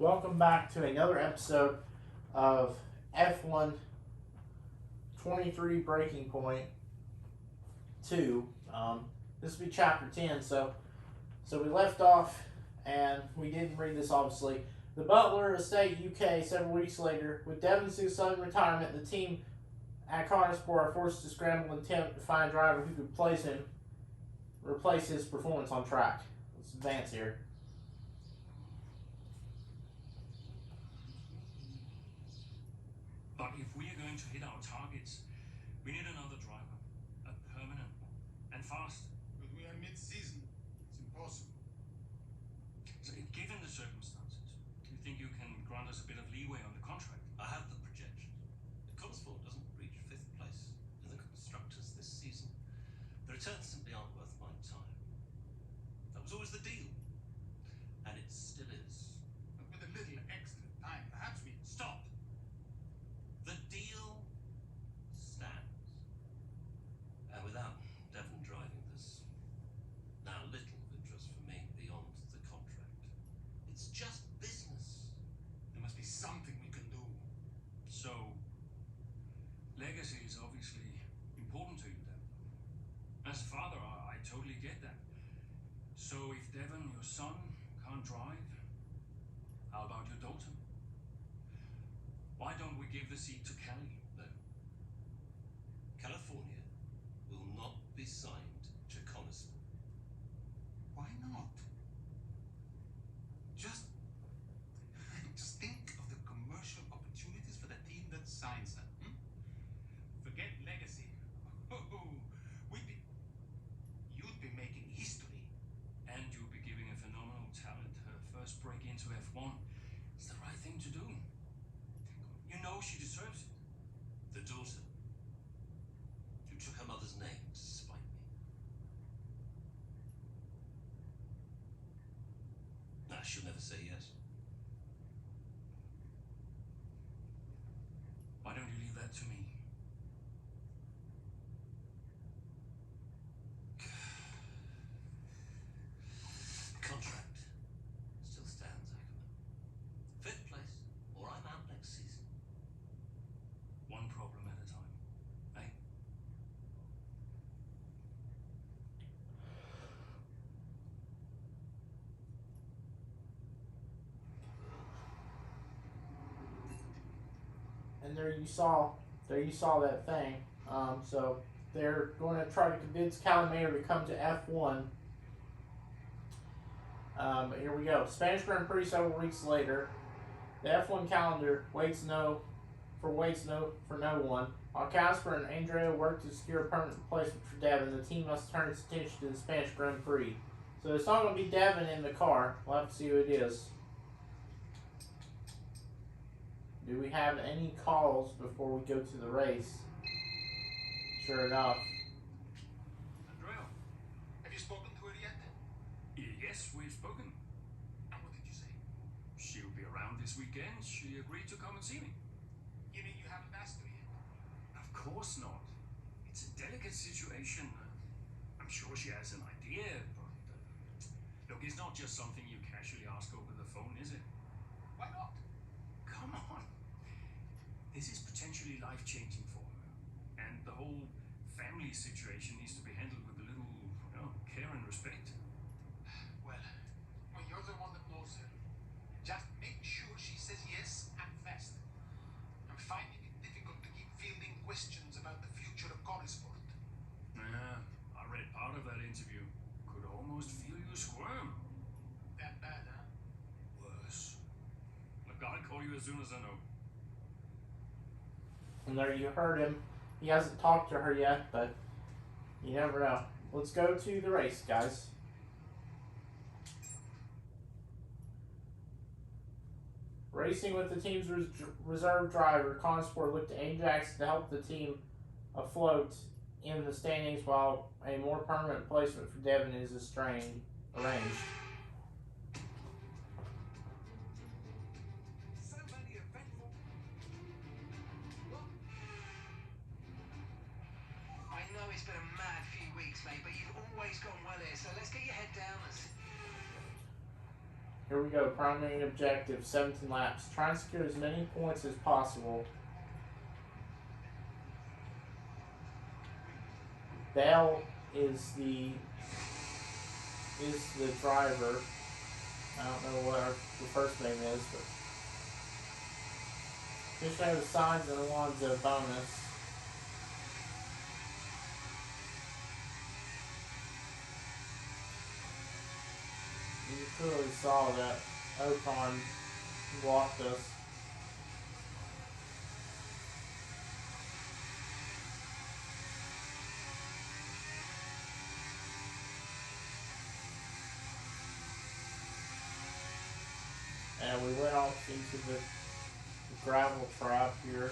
Welcome back to another episode of F1 23 Breaking Point 2. This will be chapter 10. So we left off, and we didn't read this obviously. The Butler Estate UK several weeks later, with Devon's sudden retirement, the team at Connorsport are forced to scramble and attempt to find a driver who could replace his performance on track. Let's advance here. But if we are going to hit our targets, we need another driver, a permanent one, and fast. But we are mid-season. It's impossible. So, given the circumstances, do you think you can grant us a bit of leeway on the contract? I have the projections. The Consport doesn't reach 5th place in the constructors this season. The returns simply aren't worth my time. That was always the deal. And it still is. But with a little extra time, perhaps we... Stop! The deal stands. And without Devon driving, there's now little of interest for me beyond the contract. It's just business. There must be something we can do. So, legacy is obviously important to you, Devon. As a father, I totally get that. So if Devon, your son, can't drive, how about your daughter? Why don't we give the seat to Kelly? No. California will not be signed to Connosport. Why not? Just think of the commercial opportunities for the team that signs her. Forget legacy. You'd be making history. And you'll be giving a phenomenal talent her first break into F1. It's the right thing to do. You know she deserves it. The daughter who took her mother's name to spite me. Nah, she'll never say yes. Why don't you leave that to me? Contract still stands, Ackerman. 5th place, or I'm out next season. One problem at a time, eh? And there you saw that thing. So they're going to try to convince Callum to come to F1. But here we go. Spanish Grand Prix several weeks later. The F1 calendar waits for no one. While Casper and Andrea work to secure a permanent replacement for Devon, the team must turn its attention to the Spanish Grand Prix. So it's not going to be Devon in the car. We'll have to see who it is. Do we have any calls before we go to the race? Sure enough. Andrea? Have you spoken to her yet? Yes, we've spoken. And what did you say? She'll be around this weekend. She agreed to come and see me. You mean you haven't asked her yet? Of course not. It's a delicate situation. I'm sure she has an idea, but look, it's not just something you casually ask over the phone, is it? Why not? Come on. This is potentially life-changing for her. And the whole family situation needs to be handled with a little, care and respect. Well, you're the one that knows her. Just make sure she says yes and fast. I'm finding it difficult to keep fielding questions about the future of Connosport. Yeah, I read part of that interview. Could almost feel you squirm. That bad, huh? Worse. Look, I'll call you as soon as I know. And there you heard him. He hasn't talked to her yet, but you never know. Let's go to the race, guys. Racing with the team's reserve driver, Consport looked to Ajax to help the team afloat in the standings while a more permanent placement for Devon is arranged. I know it's been a mad few weeks, mate, but you've always gone well here, so let's get your head down and... here we go. Primary objective, 17 laps. Try and secure as many points as possible. Bell is the driver. I don't know what the first name is, but just show the signs and Alonso bonus. You clearly saw that Ocon blocked us. And we went off into the gravel trap here.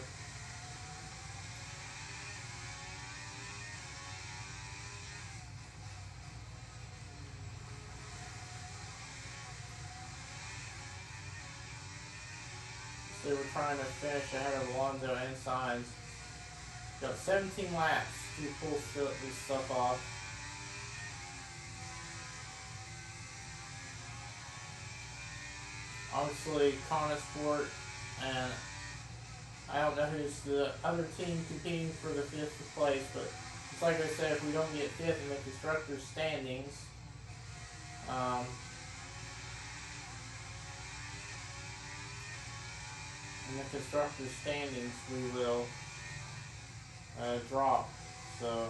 So we're trying to finish ahead of Alonso and Sainz. Got 17 laps to pull this stuff off. Obviously, Conesport and I don't know who's the other team competing for the 5th place, but it's like I said, if we don't get 5th in the constructors' standings, we will drop. So.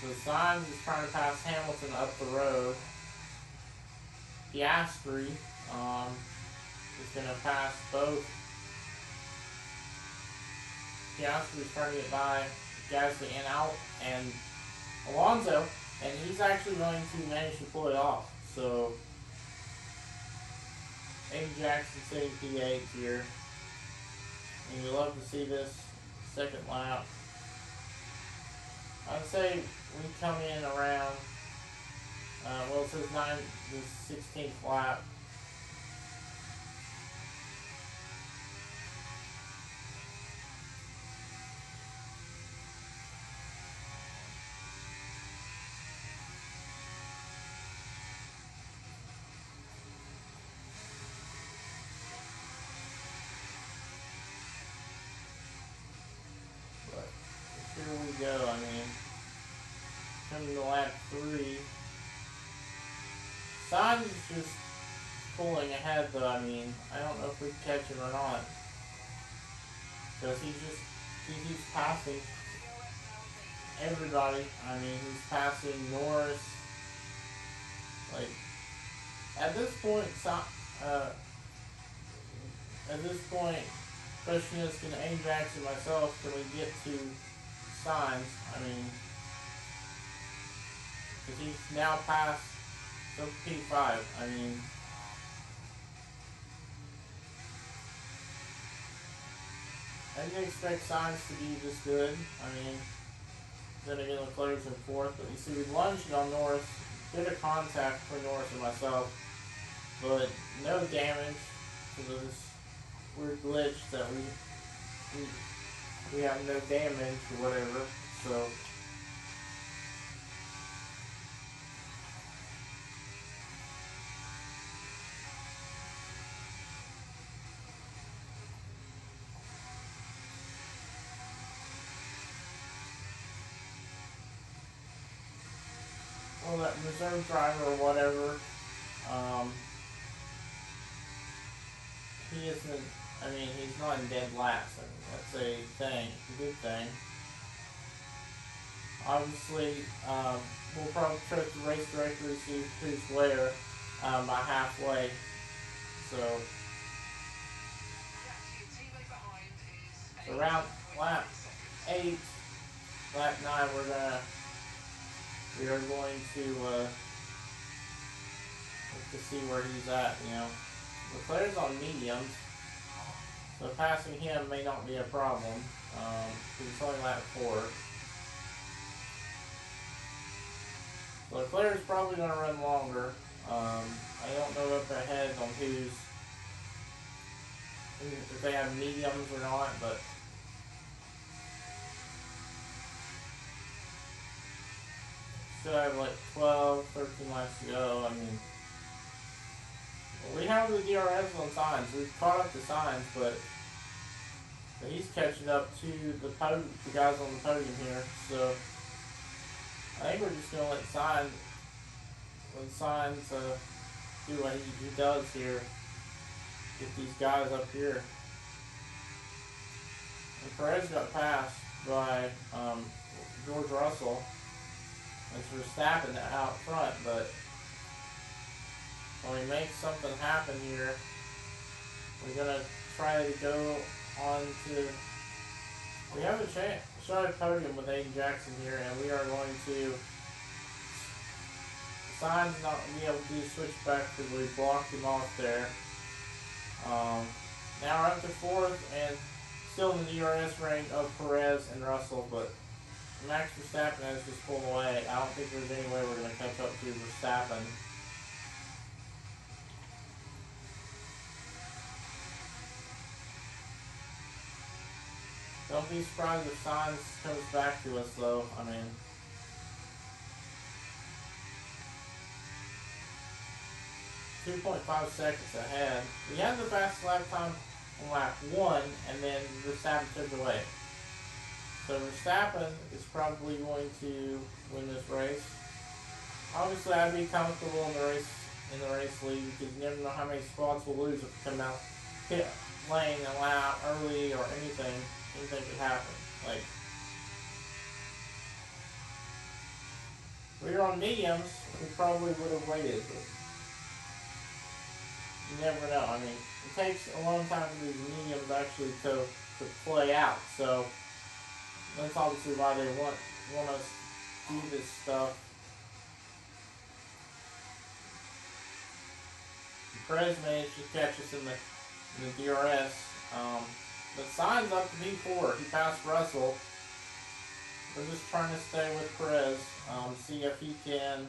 So Sainz is trying to pass Hamilton up the road. Piastri is going to pass both. Piastri is trying to get by Gasly and out and Alonso, and he's actually going to manage to pull it off. So Aiden Jackson sitting P8 here. And you love to see this second lap. I'd say we come in around, well, it says the 16th lap. But here we go, I mean. Coming to lap 3. Sainz is just pulling ahead though, I mean, I don't know if we can catch him or not. Because he keeps passing everybody. I mean, he's passing Norris. Like, at this point, question is, can Ajax and myself, can we get to Sainz? I mean, because he's now past the P5. I mean, I didn't expect Sainz to be this good. I mean, then again, Leclerc's in 4th, but you see, we lunged on Norris, bit of contact between Norris and myself, but no damage to this weird glitch that we have no damage or whatever. So. Well, that reserve driver or whatever, he isn't, I mean, he's not in dead last. I mean, that's a thing, a good thing. Obviously, we'll probably try to race directly see who's where by halfway. So around lap 8, lap 9, we are going to look to see where he's at, you know. Leclerc's on mediums, so passing him may not be a problem, because it's only lap 4. So Leclerc's probably going to run longer. I don't know up ahead on if they have mediums or not, but still have like 12, 13 laps to go. I mean, we have the DRS on signs. We've caught up to signs, but he's catching up to the guys on the podium here. So I think we're just gonna let signs do what he does here. Get these guys up here. And Perez got passed by George Russell. It's Verstappen out front, but when we make something happen here, we're gonna try to go on to. We have a shot at podium with Aiden Jackson here, and we are going to. Sainz not be able to do switchback because we blocked him off there. Now we're up to fourth and still in the DRS range of Perez and Russell, but Max Verstappen has just pulled away. I don't think there's any way we're going to catch up to Verstappen. Don't be surprised if Sainz comes back to us though. I mean, .5 seconds ahead. We had the fastest lap time on lap 1, and then Verstappen took it away. So Verstappen is probably going to win this race. Obviously, I'd be comfortable in the race lead because you never know how many spots we'll lose if we come out pit lane and lap early or anything. Anything could happen. Like, if we were on mediums, we probably would have waited. But you never know. I mean, it takes a long time for these mediums actually to play out. So that's obviously why they want us to do this stuff. Perez managed to catch us in the DRS. But Sainz up to P4. He passed Russell. We're just trying to stay with Perez. See if he can.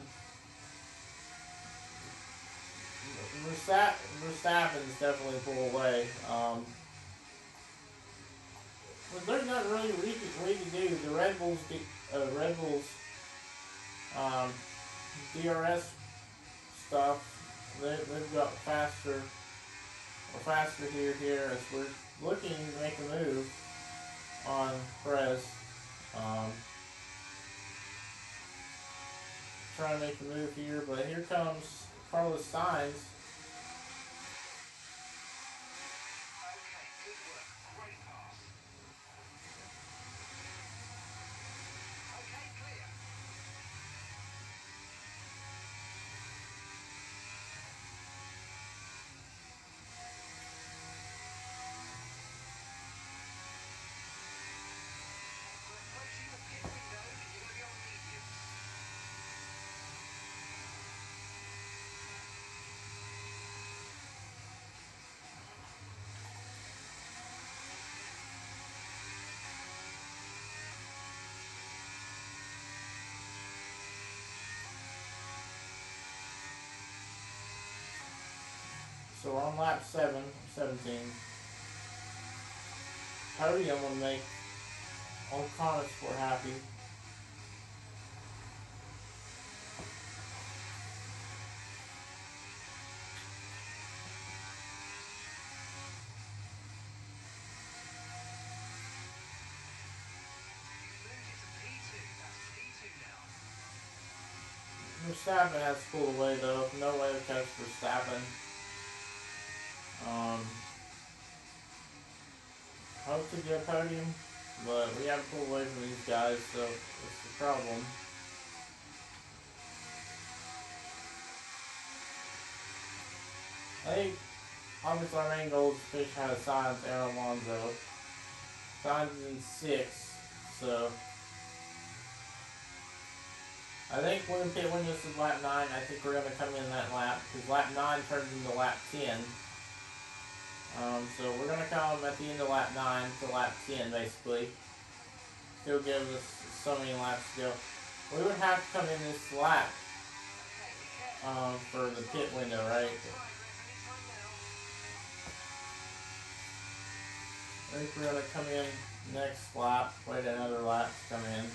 Verstappen's definitely pull away. But there's not really we to do. The Red Bulls DRS stuff. They've got faster here as we're looking to make a move on Perez. Trying to make a move here, but here comes Carlos Sainz. Okay, good work. Great pass. Okay, clear. We're approaching the pit window, and you're going to be on mediums. So we're on lap 17. Podium will make all Connosport happy. Verstappen has pulled away though. No way to catch Verstappen. Hope to get a podium, but we haven't pulled away from these guys, so it's the problem. I think obviously our main goal is to finish out of Sainz and Alonso. Sainz is in 6th, so I think when pit window is lap 9, I think we're going to come in that lap, because lap 9 turns into lap 10. So we're going to come at the end of lap 9 to lap 10, basically. Still gives us so many laps to go. We would have to come in this lap for the pit window, right? I think we're going to come in next lap, wait another lap to come in.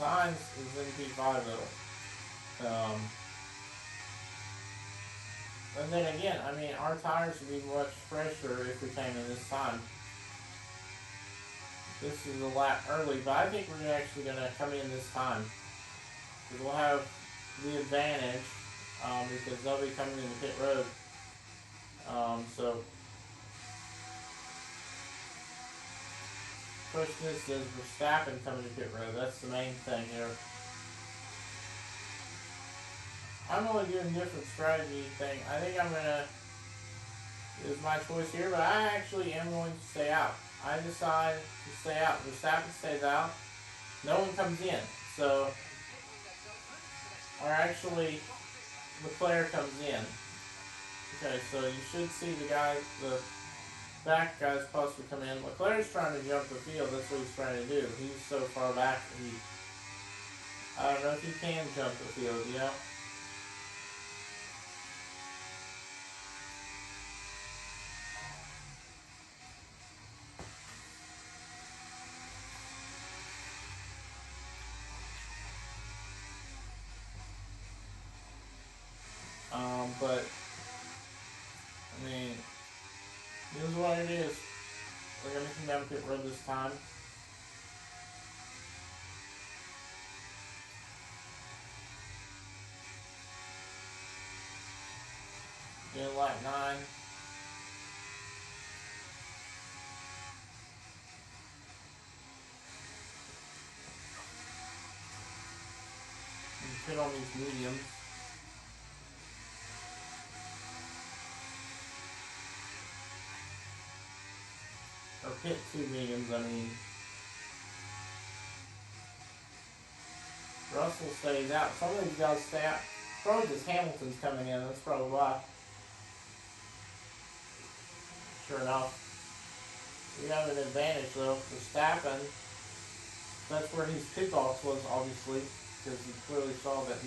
Signs is in P5 though. And then again, I mean, our tires would be much fresher if we came in this time. This is a lap early, but I think we're actually going to come in this time. Because we'll have the advantage, because they'll be coming into pit road. So, question is, does Verstappen come into pit road? That's the main thing here. I'm only doing a different strategy thing. I think I'm gonna, this is my choice here, but I actually am going to stay out. I decide to stay out. Verstappen stays out. No one comes in. So, or actually, Leclerc comes in. Okay, so you should see the back guys possibly come in. Leclerc's trying to jump the field. That's what he's trying to do. He's so far back that I don't know if he can jump the field, you know? But, I mean, this is what it is. We're going to come down pit road this time. In lap 9. And pit on these mediums. Or pit 2 mediums, I mean. Russell stays out. Some of these guys stay out. Probably because Hamilton's coming in. That's probably why. Sure enough. We have an advantage though. Verstappen, that's where his pit box was, obviously. Because he clearly saw that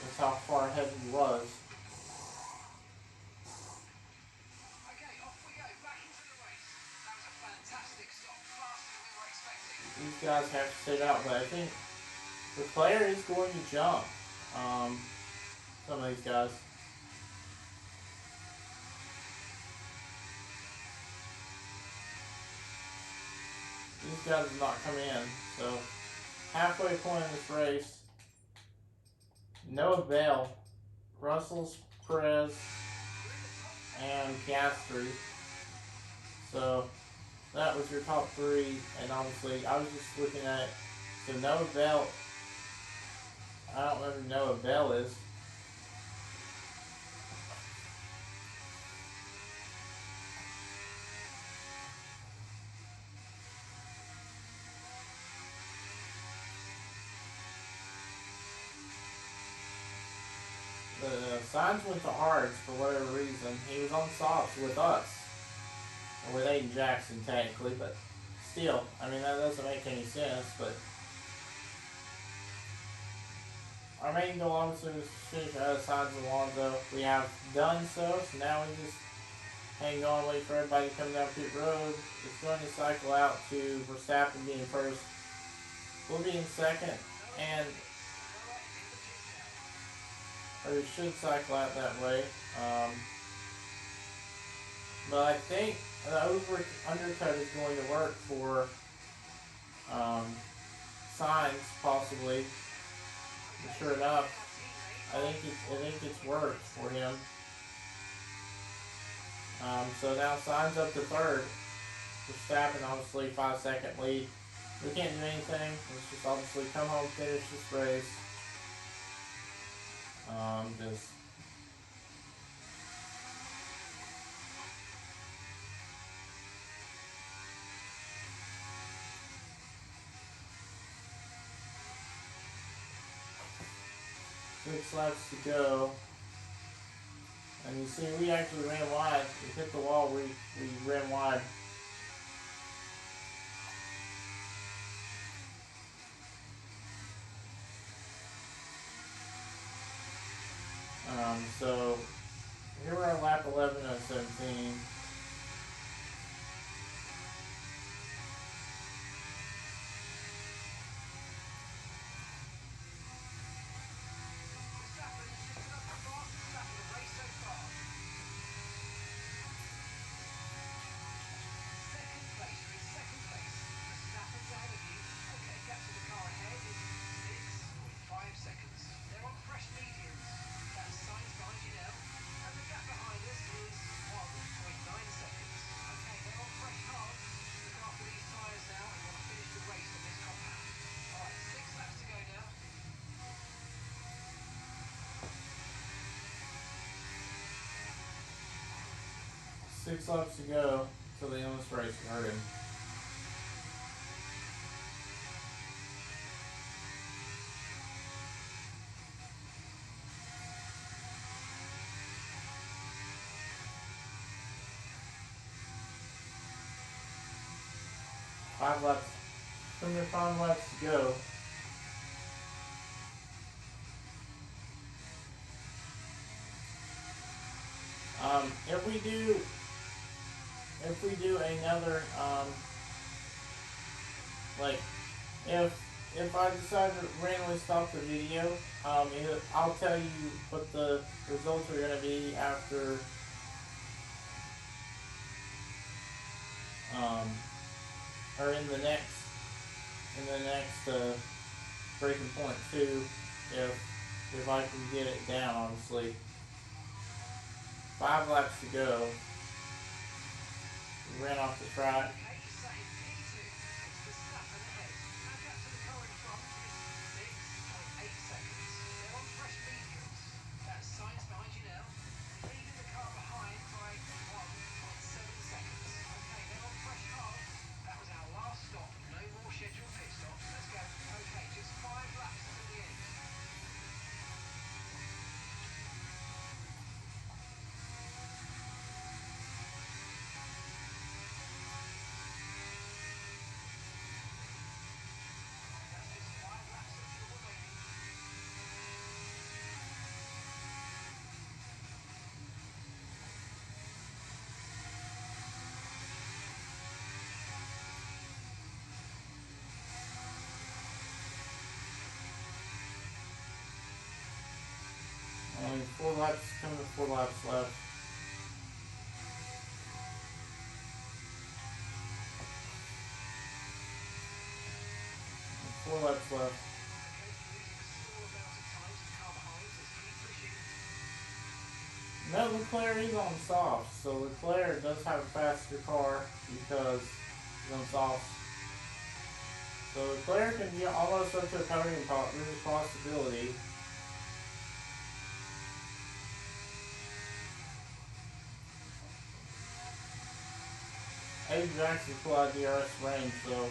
that's how far ahead he was. Okay, off we go. Back into the race. That was a fantastic stop. Faster than we were expecting. These guys have to sit out, but I think the player is going to jump. Some of these guys. These guys did not come in. So, halfway point in this race, Noah Bell, Russell's, Perez, and Piastri. So, that was your top 3, and obviously, I was just looking at, so Noah Bell, I don't know who Noah Bell is. The signs went to hards for whatever reason. He was on softs with us. Or with Aiden Jackson, technically, but still, I mean, that doesn't make any sense, but our main goal obviously was to finish out of Signs and Alonso. We have done so now we just hang on, wait for everybody to come down pit road. It's going to cycle out to Verstappen being first. We'll be in second, and or it should cycle out that way. But I think the undercut is going to work for Signs, possibly. And sure enough, I think it's worked for him. So now Signs up to third. Verstappen obviously 5-second lead. We can't do anything. Let's just obviously come home, finish this race. Just six laps to go. And you see, we actually ran wide. We hit the wall, we ran wide. So, here we're on lap 11 of 17. 6 laps to go till the end of this race. Hurt him. Five laps. Under 5 laps to go. If we do another, like, if I decide to randomly stop the video, I'll tell you what the results are going to be after, or in the next, breaking point too, if I can get it down, obviously. 5 laps to go. We ran off the track. Okay, sat in P2. It's Verstappen ahead. Our gap to the car in front is 6.8 seconds. They're on fresh mediums. That's Sainz behind you now. Leading the car behind by 1.7 seconds. Okay, they're on fresh hard. That was our last stop. No more scheduled pit stops. Let's go. Okay, just 5 laps until the end. That's just 5 laps until remaining. Only 4 laps, coming to 4 laps left. And 4 laps left. Okay, you're losing a small amount of time to the car behind, so keep pushing. No, Leclerc is on soft, so Leclerc does have a faster car because he's on soft. So Leclerc can get almost up to a podium possibility. Aiden Jackson pulled out DRS range, so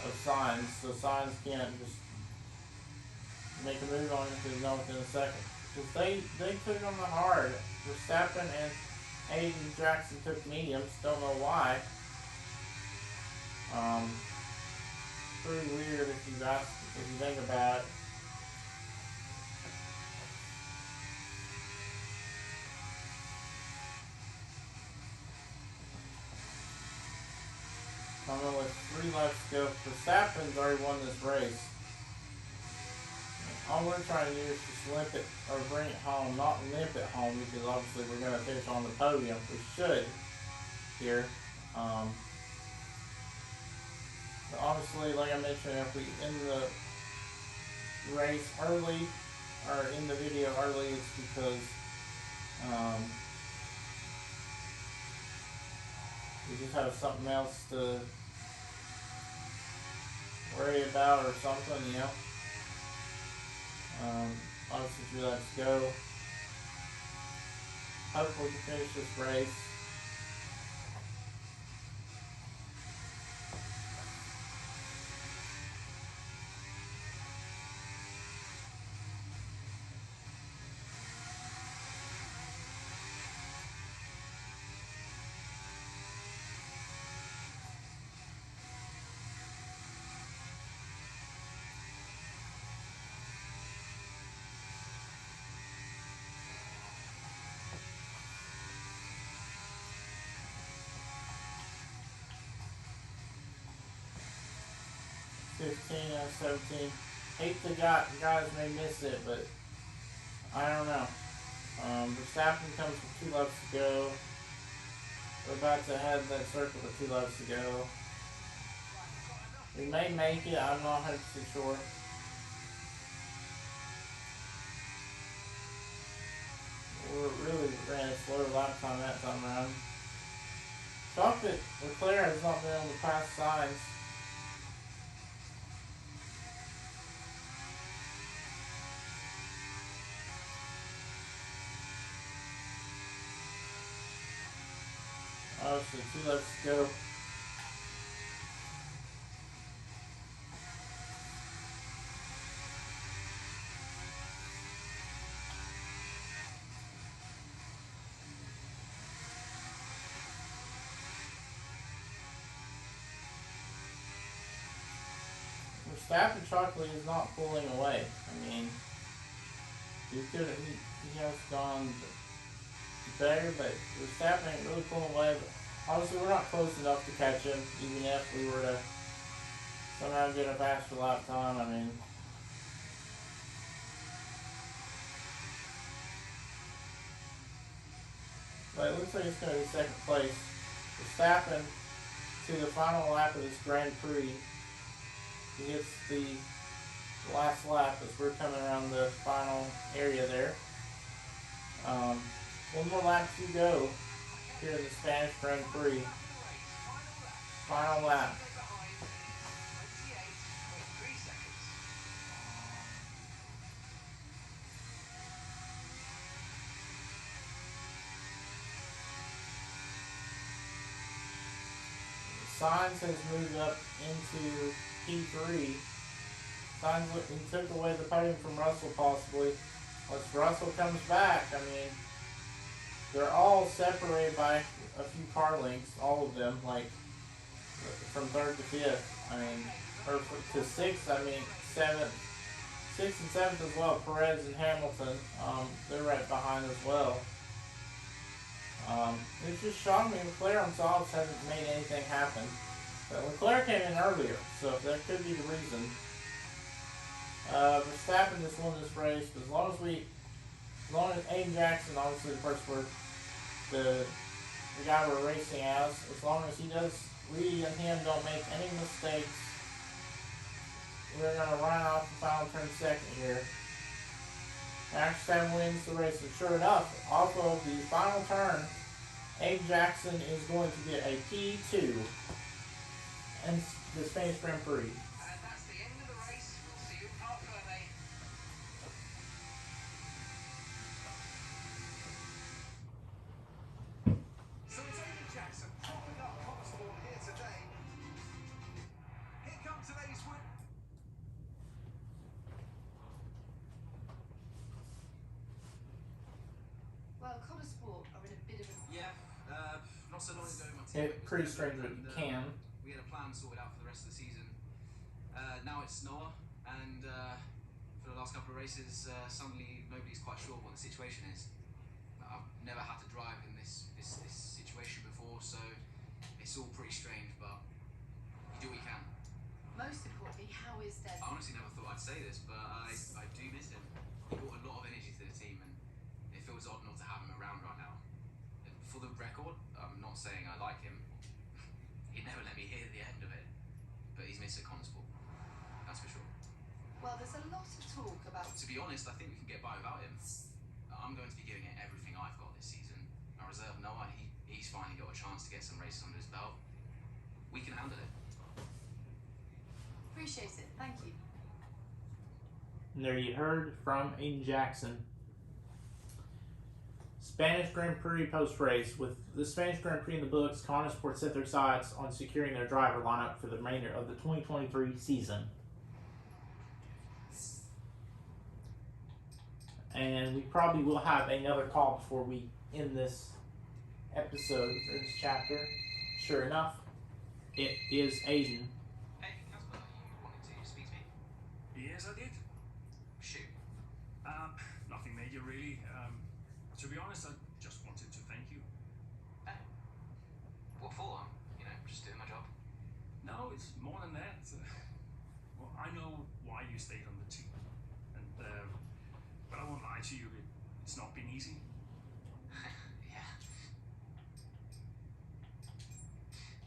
of Sainz, so Sainz can't just make a move on it because he's not within a second. Because they took him hard. Verstappen and Aiden Jackson took mediums. Don't know why. Pretty weird if you think about it. I'm going with 3 laps to go. Verstappen's already won this race. All we're trying to do is just limp it, or bring it home, not limp it home, because obviously we're going to finish on the podium. We should here. But obviously, like I mentioned, if we end the race early, or in the video early, it's because we just have something else to worry about or something, you know. Obviously 3 laps to go. Hopefully we can finish this race. '15 out of 17. Hate the guys may miss it, but I don't know. Verstappen comes with 2 laps to go. We're about to head that circle with 2 laps to go. We may make it, I'm not 100% sure. We really ran a slower lap time that time around. Shocked that Leclerc has not been able to pass Sainz. go, so 2 laps to go. Verstappen chocolate is not pulling away. I mean, he has gone better, but Verstappen ain't really pulling away. But obviously, we're not close enough to catch him, even if we were to somehow get a faster lap time. I mean, but it looks like it's going to be second place. Verstappen to the final lap of this Grand Prix. He gets the last lap as we're coming around the final area there. One more lap to go here in the Spanish Grand Prix. Final lap. Sainz has moved up into P3. Sainz took away the podium from Russell possibly. Once Russell comes back, I mean, they're all separated by a few car lengths, all of them, like from 3rd to 5th. I mean, or to 6th, I mean, 7th. 6th and 7th as well. Perez and Hamilton, they're right behind as well. It's just shocking me. Leclerc on softs hasn't made anything happen. But Leclerc came in earlier, so that could be the reason. Verstappen just won this race, but as long as Aiden Jackson, obviously the person the guy we're racing as long as he does, we and him don't make any mistakes, we're going to run off the final turn second here. Max Verstappen wins the race, and sure enough, off of the final turn, Abe Jackson is going to get a P2 in the Spanish Grand Prix. And that's the end of the race. We'll see you in Parc Fermé. So it's Aiden Jackson popping up Coniston here today. Here comes today's win. Well, Conosport are in a bit of a... Yeah, not so long ago my team It's pretty strange that you can. We had a plan sorted out for the rest of the season. Now it's Noah, and for the last couple of races, suddenly nobody's quite sure what the situation is. I've never had to drive in this situation before, so it's all pretty strange, but you do what you can. Most importantly, how is I Devon? honestly never thought I'd say this, but I do miss him. He brought a lot of energy to the team, and it feels odd not to have him around right now. For the record, I'm not saying I like him. He'd never let me hear the end of it, but he's missed at Conosport. That's for sure. Well, there's a lot of talk about... To be honest, I think we can get by without him. I'm going to be giving it everything I've got this season. I reserve Noah. He's finally got a chance to get some races under his belt. We can handle it. Appreciate it. Thank you. And there you heard from Aiden Jackson. Spanish Grand Prix post-race. With the Spanish Grand Prix in the books, Conosport set their sights on securing their driver lineup for the remainder of the 2023 season. And we probably will have another call before we end this episode, or this chapter. Sure enough, it is Aiden. Hey, Casper, you wanted to speak to me? Yes, I did. Shoot. Nothing major, really. To be honest, I just wanted to thank you. Hey. What for? Just doing my job. No, it's more than that. Well, I know why you stayed on the team, and but I won't lie to you. It's not been easy. Yeah.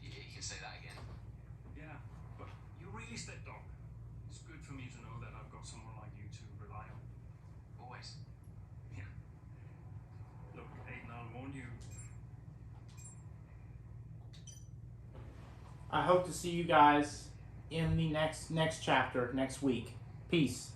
You can say that again. Yeah, but you really stepped up. It's good for me to know that I've got someone like you to rely on. Always. Yeah. Look, Aiden, I'll warn you. I hope to see you guys in the next chapter next week. Peace.